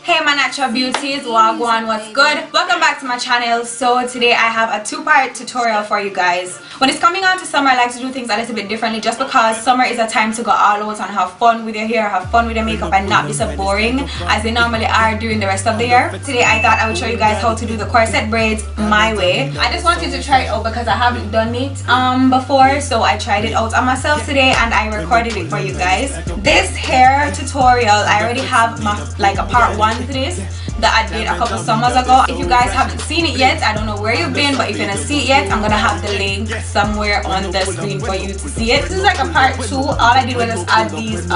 Hey my natural beauties, wagwan, what's good? Welcome back to my channel. So today I have a two-part tutorial for you guys. When it's coming on to summer, I like to do things a little bit differently just because summer is a time to go all out and have fun with your hair, have fun with your makeup, and not be so boring as they normally are during the rest of the year. Today I thought I would show you guys how to do the corset braids my way. I just wanted to try it out because I haven't done it before, so I tried it out on myself today and I recorded it for you guys. This hair tutorial, I already have my a part 1 to this that I did a couple summers ago. If you guys haven't seen it yet, I don't know where you've been, but if you didn't see it yet, I'm gonna have the link somewhere on the screen for you to see it. This is like a part 2. All I did was just add these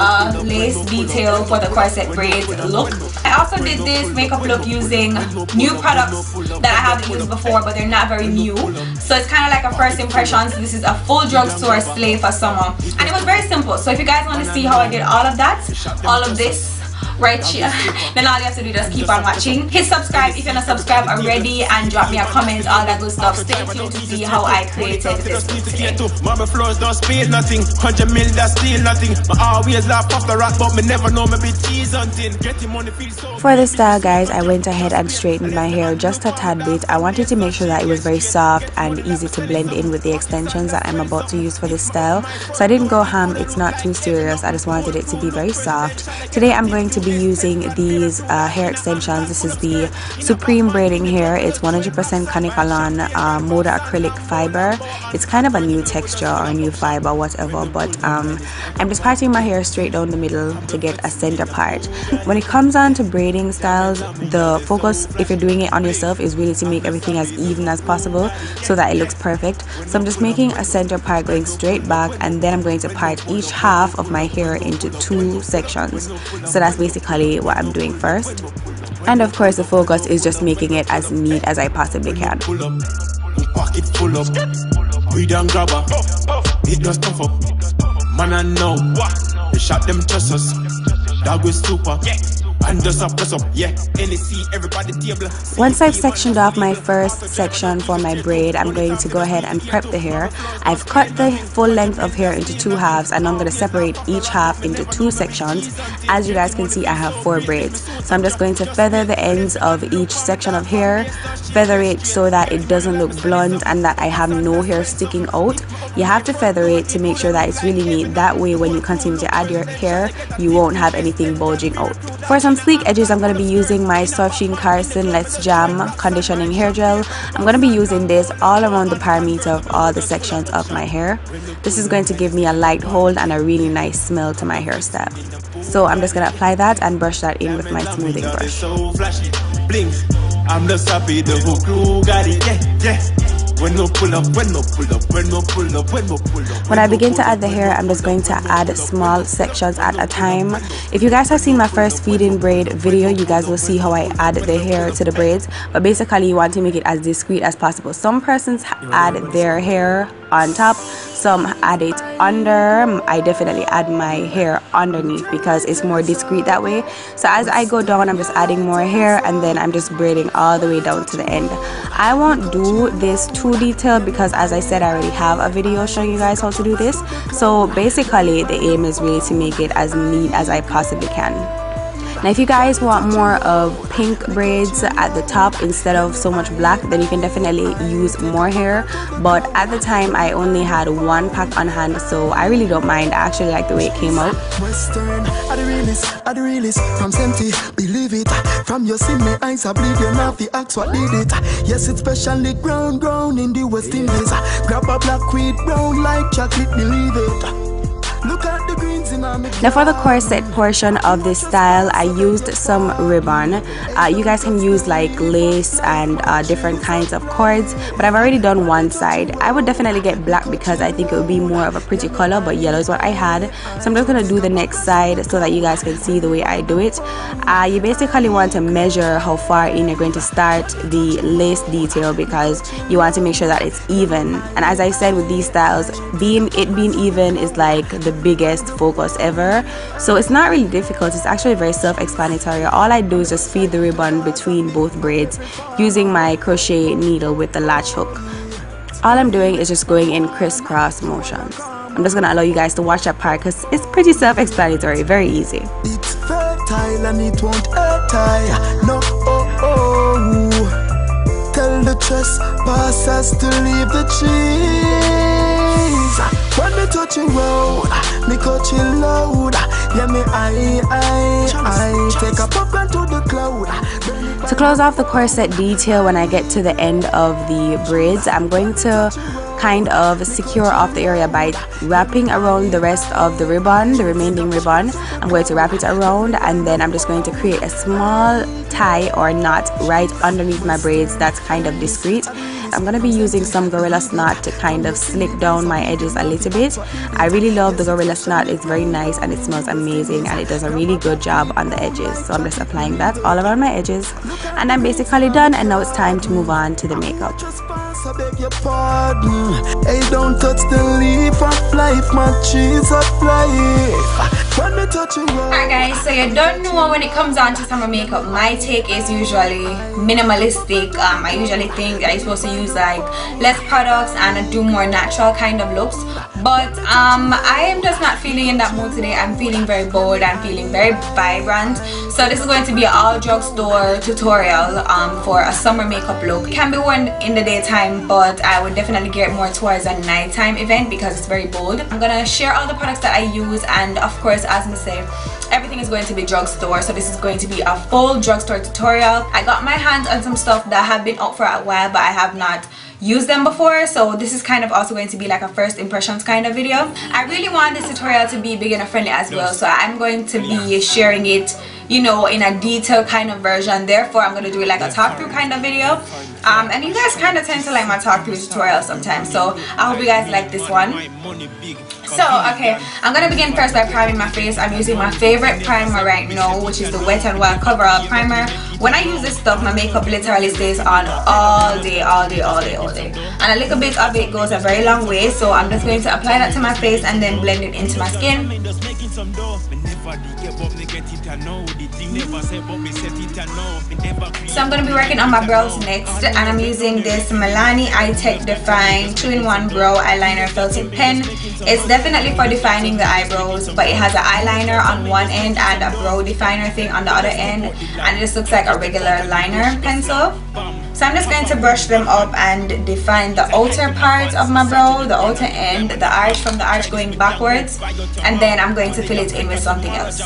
lace detail for the corset braids look. I also did this makeup look using new products that I haven't used before, but they're not very new, so it's kind of like a first impression. So this is a full drugstore slay for summer, and it was very simple. So if you guys want to see how I did all of that, all of this right here, then all you have to do is just keep on watching. Hit subscribe if you're not subscribed already, and drop me a comment, all that good stuff. Stay tuned to see how I created this look today. Mama flows don't speed nothing, 100 mil that steal nothing. I always laugh off the rock, but me never know me be cheese hunting. Getting money feels so. For the style, guys, I went ahead and straightened my hair just a tad bit. I wanted to make sure that it was very soft and easy to blend in with the extensions that I'm about to use for this style. So I didn't go ham, it's not too serious. I just wanted it to be very soft. Today I'm going to be using these hair extensions. This is the Supreme Braiding hair. It's 100% Conicolon Moda acrylic fiber. It's kind of a new texture or a new fiber, whatever, but I'm just parting my hair straight down the middle to get a center part. When it comes on to braiding styles, the focus, if you're doing it on yourself, is really to make everything as even as possible so that it looks perfect. So I'm just making a center part going straight back, and then I'm going to part each half of my hair into 2 sections. So that's basically what I'm doing first, and of course the focus is just making it as neat as I possibly can. Pocket full up, we don't grab her. It does tough up, man. I know they shot them just us. That was super. And just up, yeah. Everybody table. Once I've sectioned off my first section for my braid, I'm going to go ahead and prep the hair. I've cut the full length of hair into 2 halves, and I'm going to separate each half into 2 sections. As you guys can see, I have 4 braids. So I'm just going to feather the ends of each section of hair, feather it so that it doesn't look blunt and that I have no hair sticking out. You have to feather it to make sure that it's really neat. That way when you continue to add your hair, you won't have anything bulging out. For some sleek edges, I'm going to be using my Soft Sheen Carson Let's Jam conditioning hair gel. I'm going to be using this all around the perimeter of all the sections of my hair. This is going to give me a light hold and a really nice smell to my hairstyle. So I'm just going to apply that and brush that in with my smoothing brush. I'm just happy the whole crew got it, yeah. When I begin to add the hair, I'm just going to add small sections at a time. If you guys have seen my first feed-in braid video, you guys will see how I add the hair to the braids. But basically, you want to make it as discreet as possible. Some persons add their hair on top, some add it under. I definitely add my hair underneath because it's more discreet that way. So as I go down, I'm just adding more hair, and then I'm just braiding all the way down to the end. I won't do this too detailed because, as I said, I already have a video showing you guys how to do this. So basically the aim is really to make it as neat as I possibly can. Now if you guys want more of pink braids at the top instead of so much black, then you can definitely use more hair, but at the time I only had 1 pack on hand, so I really don't mind. I actually like the way it came out. Western, I the realest, from empty, believe it. From your see my eyes, I bleed, you not the axe what did it. Yes, it's specially ground in the West Indies. Grab a black with brown like chocolate, believe it. Look at the greens in our now for the corset portion of this style, I used some ribbon. You guys can use like lace and different kinds of cords, but I've already done one side. I would definitely get black because I think it would be more of a pretty color, but yellow is what I had. So I'm just going to do the next side so that you guys can see the way I do it. You basically want to measure how far in you're going to start the lace detail because you want to make sure that it's even. And as I said with these styles, being even is like the biggest focus ever, so it's not really difficult. It's actually very self-explanatory. All I do is just feed the ribbon between both braids using my crochet needle with the latch hook. All I'm doing is just going in crisscross motions. I'm just gonna allow you guys to watch that part because it's pretty self-explanatory, very easy. It's style and it won't hurt I. No, tell the trespassers to leave the trees. When me touch the road, me coach it loud. Yeah, me I take a pop and to the cloud. To close off the corset detail, when I get to the end of the braids, I'm going to kind of secure off the area by wrapping around the rest of the ribbon, the remaining ribbon. I'm going to wrap it around, and then I'm just going to create a small tie or knot right underneath my braids that's kind of discreet. I'm going to be using some Gorilla Snot to kind of slick down my edges a little bit. I really love the Gorilla Snot. It's very nice and it smells amazing, and it does a really good job on the edges. So I'm just applying that all around my edges, and I'm basically done, and now it's time to move on to the makeup. I beg your pardon. Hey, don't touch the leaf of life, my trees of life. When me touch it, alright guys, so you don't know, when it comes down to summer makeup, my take is usually minimalistic. I usually think that I'm supposed to use like less products and do more natural kind of looks, but I am just not feeling in that mood today. I'm feeling very bold, I'm feeling very vibrant. So this is going to be an all drugstore tutorial for a summer makeup look. It can be worn in the daytime, but I would definitely gear it more towards a nighttime event because it's very bold. I'm gonna share all the products that I use, and of course, as I say, everything is going to be drugstore, so this is going to be a full drugstore tutorial. I got my hands on some stuff that have been out for a while, but I have not used them before, so this is kind of also going to be like a first impressions kind of video. I really want this tutorial to be beginner friendly as well, so I'm going to be sharing it, you know, in a detailed kind of version. Therefore, I'm going to do it like a talk through kind of video, and you guys kind of tend to like my talk through tutorials sometimes, so I hope you guys like this one. So okay, I'm gonna begin first by priming my face. I'm using my favorite primer right now, which is the Wet n Wild Cover Up primer. When I use this stuff, my makeup literally stays on all day, and a little bit of it goes a very long way. So I'm just going to apply that to my face and then blend it into my skin. So I'm going to be working on my brows next, and I'm using this Milani Eye Tech Define 2-in-1 Brow Eyeliner Felted Pen. It's definitely for defining the eyebrows, but it has an eyeliner on one end and a brow definer thing on the other end, and it just looks like a regular liner pencil. So I'm just going to brush them up and define the outer part of my brow, the outer end, the arch from the arch going backwards, and then I'm going to fill it in with something else.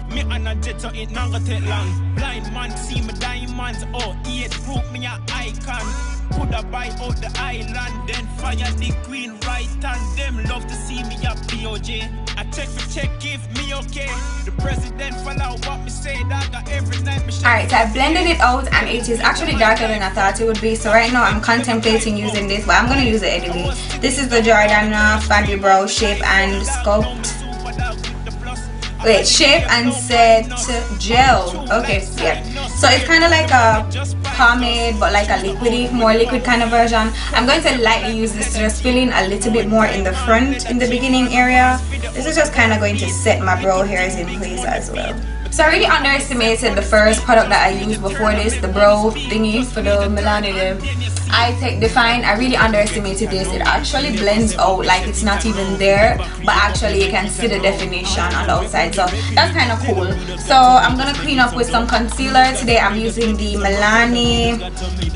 Me and a jet so it not gonna take long. Blind man see my diamonds, oh, it broke me a icon. Coulda buy out the island, then fire the queen right hand. Them love to see me a POJ. I check for check, give me okay. The president follow what me say, that got every night me. Alright, so I blended it out and it is actually darker than I thought it would be. So right now I'm contemplating using this, but I'm gonna use it anyway. This is the Jordana Fabry Brow Shape and Sculpt. Wait, Shape and Set Gel. Okay, yeah. So it's kind of like a pomade, but like a liquidy, more liquid kind of version. I'm going to lightly use this to just fill in a little bit more in the front, in the beginning area. This is just kind of going to set my brow hairs in place as well. So I really underestimated the first product that I used before this, the brow thingy for the Milani Eye Tech Define. I really underestimated this. It actually blends out like it's not even there, but actually you can see the definition on the outside, so that's kind of cool. So I'm gonna clean up with some concealer. Today I'm using the Milani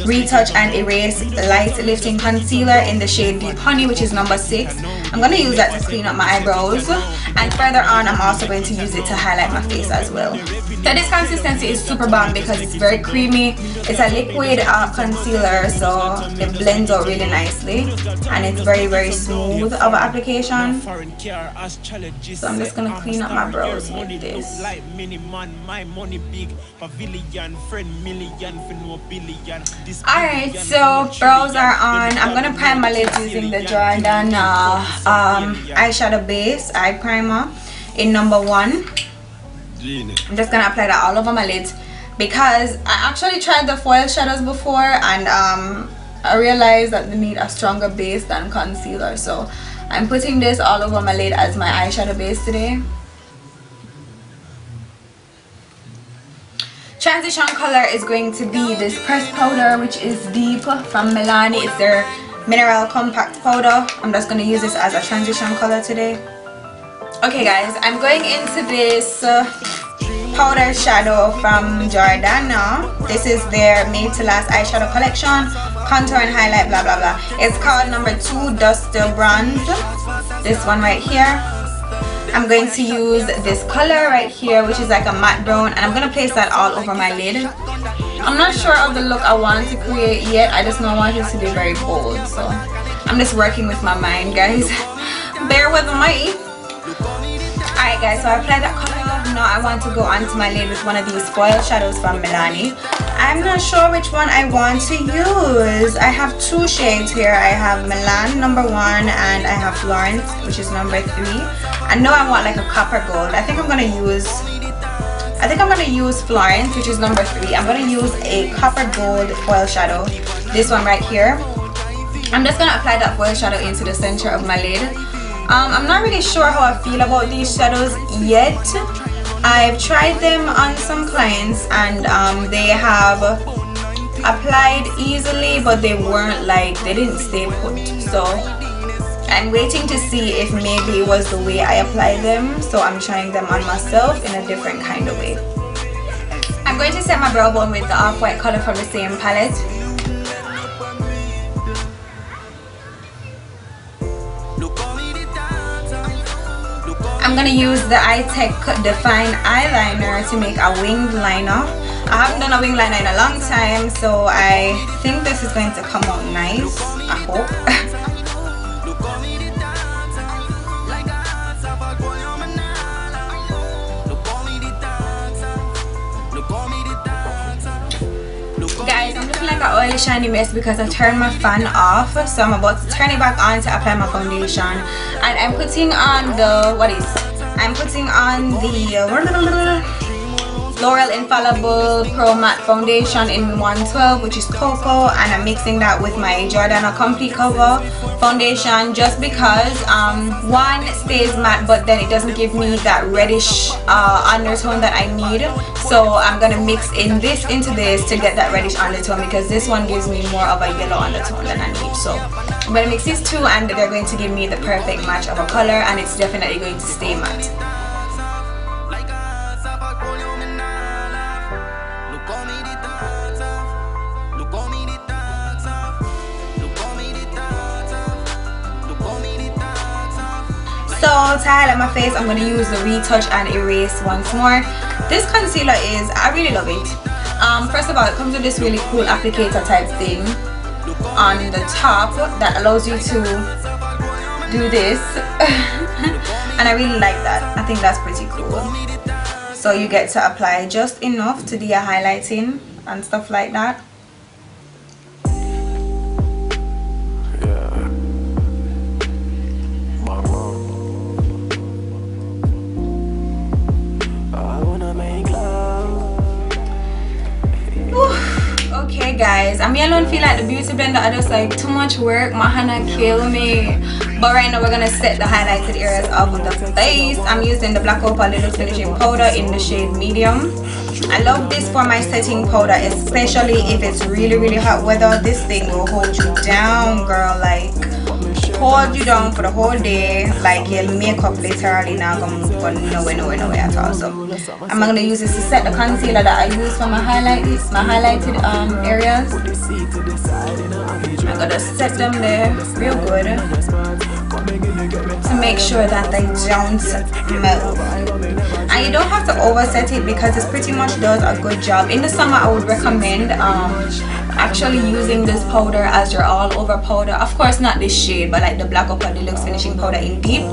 Retouch and Erase Light Lifting Concealer in the shade Deep Honey, which is number 6. I'm gonna use that to clean up my eyebrows, and further on I'm also going to use it to highlight my face as well. So this consistency is super bomb because it's very creamy. It's a liquid concealer, so it blends out really nicely, and it's very smooth of an application. So I'm just gonna clean up my brows with this. Alright, so brows are on. I'm gonna prime my lids using the Jordana eyeshadow base eye primer in number 1. I'm just gonna apply that all over my lids because I actually tried the foil shadows before, and I realized that they need a stronger base than concealer, so I'm putting this all over my lid as my eyeshadow base today. Transition color is going to be this pressed powder, which is Deep from Milani. It's their mineral compact powder. I'm just going to use this as a transition color today. Okay guys, I'm going into this powder shadow from Jordana. This is their made to last eyeshadow collection, contour and highlight, blah blah blah. It's called number 2 Duster Bronze. This one right here. I'm going to use this color right here, which is like a matte brown, and I'm going to place that all over my lid. I'm not sure of the look I want to create yet. I just know I want it to be very bold, so I'm just working with my mind, guys. Bear with me. Alright guys, so I applied that color. Now I want to go onto my lid with one of these foil shadows from Milani. I'm not sure which one I want to use. I have 2 shades here. I have Milan number 1 and I have Florence, which is number 3. I know I want like a copper gold. I think I'm gonna use Florence, which is number 3. I'm gonna use a copper gold foil shadow. This one right here. I'm just gonna apply that foil shadow into the center of my lid. I'm not really sure how I feel about these shadows yet. I've tried them on some clients and they have applied easily, but they weren't like, they didn't stay put. So I'm waiting to see if maybe it was the way I applied them. So I'm trying them on myself in a different kind of way. I'm going to set my brow bone with the off-white color from the same palette. I'm going to use the iTech Define eyeliner to make a winged liner. I haven't done a winged liner in a long time, so I think this is going to come out nice. I hope. Guys, I'm looking like an oily shiny mess because I turned my fan off, so I'm about to turn it back on to apply my foundation. And I'm putting on the L'Oreal Infallible Pro Matte Foundation in 112, which is cocoa, and I'm mixing that with my Jordana Complete Cover foundation just because one stays matte, but then it doesn't give me that reddish undertone that I need. So I'm gonna mix into this to get that reddish undertone, because this one gives me more of a yellow undertone than I need. So I'm gonna mix these two and they're going to give me the perfect match of a color, and it's definitely going to stay matte. So to highlight my face, I'm going to use the Retouch and Erase once more. This concealer I really love it. First of all, it comes with this really cool applicator type thing on the top that allows you to do this. And I really like that. I think that's pretty cool. So you get to apply just enough to do your highlighting and stuff like that. Okay guys, I mean, I don't feel like the beauty blender are just like too much work. My hand kill me. But right now we're gonna set the highlighted areas of the face. I'm using the Black Opal Little Finishing Powder in the shade medium. I love this for my setting powder, especially if it's really hot weather. This thing will hold you down, girl. Like, hold you down for the whole day. Like, your makeup literally not gonna go nowhere at all. So I'm gonna use this to set the concealer that I use for my highlighted areas. I'm gonna set them there real good to make sure that they don't melt. And you don't have to overset it because this pretty much does a good job. In the summer, I would recommend actually using this powder as your all over powder. Of course not this shade, but like the Black Opal Deluxe Finishing Powder in Deep.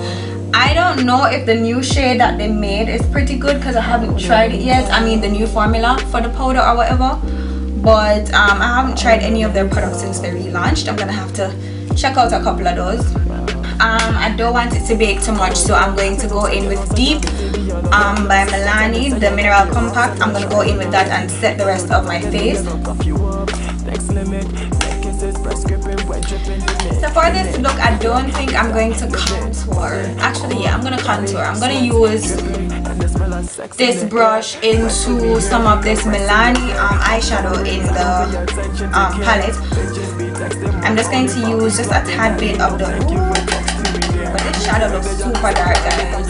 I don't know if the new shade that they made is pretty good because I haven't tried it yet. I mean the new formula for the powder or whatever. But I haven't tried any of their products since they relaunched. I'm gonna have to check out a couple of those. I don't want it to bake too much, so I'm going to go in with Deep by Milani, the Mineral Compact. I'm going to go in with that and set the rest of my face. So for this look, I don't think I'm going to contour. Actually, yeah, I'm going to contour. I'm going to use this brush into some of this Milani eyeshadow in the palette. I'm just going to use just a tad bit of the... But this shadow looks super dark, guys.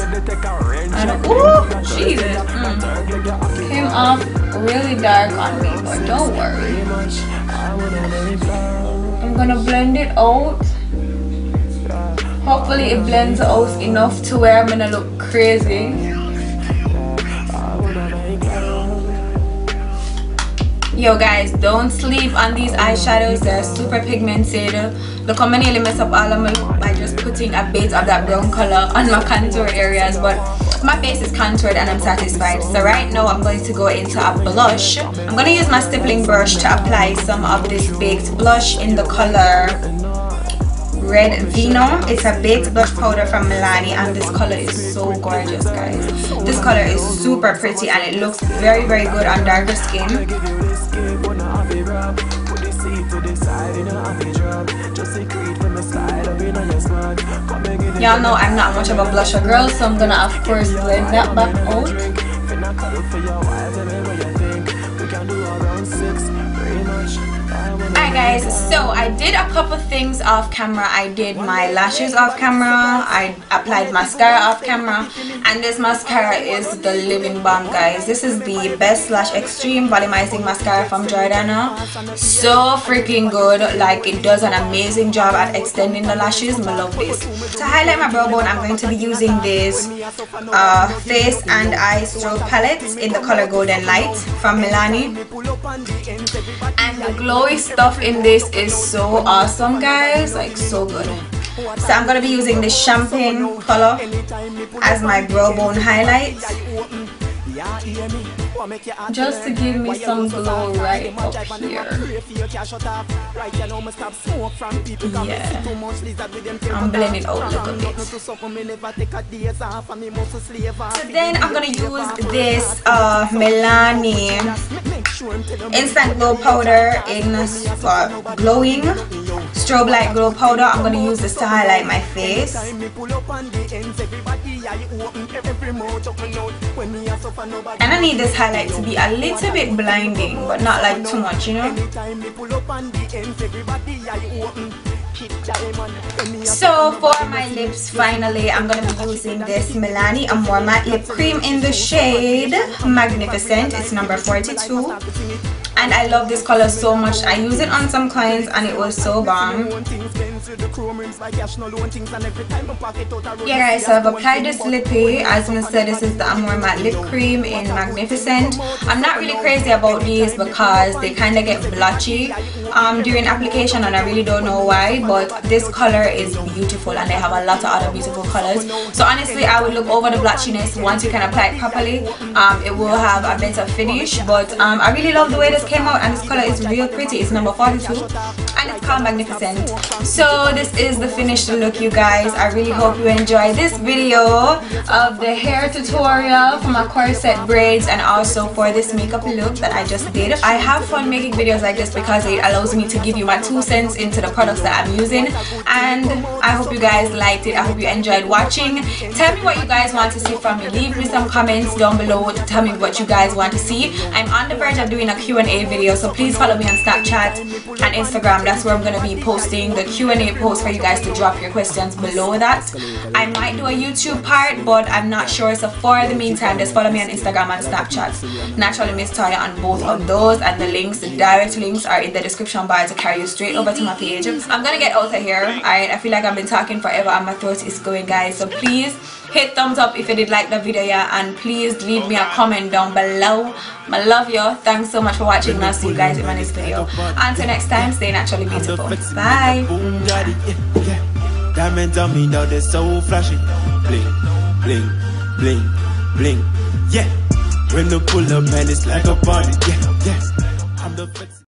And ooh, Jesus, came off really dark on me, but don't worry. I'm gonna blend it out. Hopefully it blends out enough to where I'm gonna look crazy. Yo guys, don't sleep on these eyeshadows. They're super pigmented. Look how many I mess up all of my by just putting a bit of that brown color on my contour areas, but my face is contoured and I'm satisfied. So right now I'm going to go into a blush. I'm going to use my stippling brush to apply some of this baked blush in the color Red Vino. It's a baked blush powder from Milani, and this color is so gorgeous, guys. This color is super pretty and it looks very good on darker skin. Y'all know I'm not much of a blusher girl, so I'm gonna of course blend that back out. Alright guys, so I did a couple things off camera. I did my lashes off camera, I applied mascara off camera, and this mascara is the living bomb, guys. This is the Best Lash Extreme Volumizing Mascara from Jordana. So freaking good. Like, it does an amazing job at extending the lashes. I love this. To highlight my brow bone, I'm going to be using this Face and Eye Stroke palette in the color Golden Light from Milani. And the glowy stuff in this is so awesome, guys. Like, so good. So I'm gonna be using this champagne color as my brow bone highlight, just to give me some glow right up here. Yeah, I'm blending out a little bit. So then I'm gonna use this Milani Instant Glow Powder in glowing strobe light glow powder. I'm gonna use this to highlight my face. And I need this highlight to be a little bit blinding, but not like too much, you know. So for my lips, finally, I'm going to be using this Milani Amore Matte Lip Cream in the shade Magnificent. It's number 42. And I love this color so much. I use it on some clients and it was so bomb. Yeah guys, so I've applied this lippy. As I said, this is the Amore Matte Lip Cream in Magnificent. I'm not really crazy about these because they kind of get blotchy during application, and I really don't know why, but this color is beautiful and they have a lot of other beautiful colors. So honestly, I would look over the blotchiness. Once you can apply it properly, it will have a better finish. But I really love the way this came out, and this color is real pretty. It's number 42 and it's called Magnificent. So this is the finished look, you guys. I really hope you enjoyed this video of the hair tutorial for my corset braids and also for this makeup look that I just did. I have fun making videos like this because it allows me to give you my 2 cents into the products that I'm using, and I hope you guys liked it. I hope you enjoyed watching. Tell me what you guys want to see from me. Leave me some comments down below to tell me what you guys want to see. I'm on the verge of doing a Q&A video, so please follow me on Snapchat and Instagram. That's where I'm going to be posting the Q&A post for you guys to drop your questions below that. I might do a YouTube part, but I'm not sure. So for the meantime, just follow me on Instagram and Snapchat, NaturallyMsToya on both of those, and the links, the direct links, are in the description bar to carry you straight over to my page. I'm gonna get out of here. Alright, I feel like I've been talking forever and my throat is going, guys. So please hit thumbs up if you did like the video, yeah, and please leave me a comment down below. I love you. Thanks so much for watching, and I'll see you guys in my next video. Until next time, stay naturally beautiful. Bye. Diamonds on me now, they're so flashy. Bling, bling, bling, bling. Yeah, when they pull up, man, it's like a party. Yeah, yeah. I'm the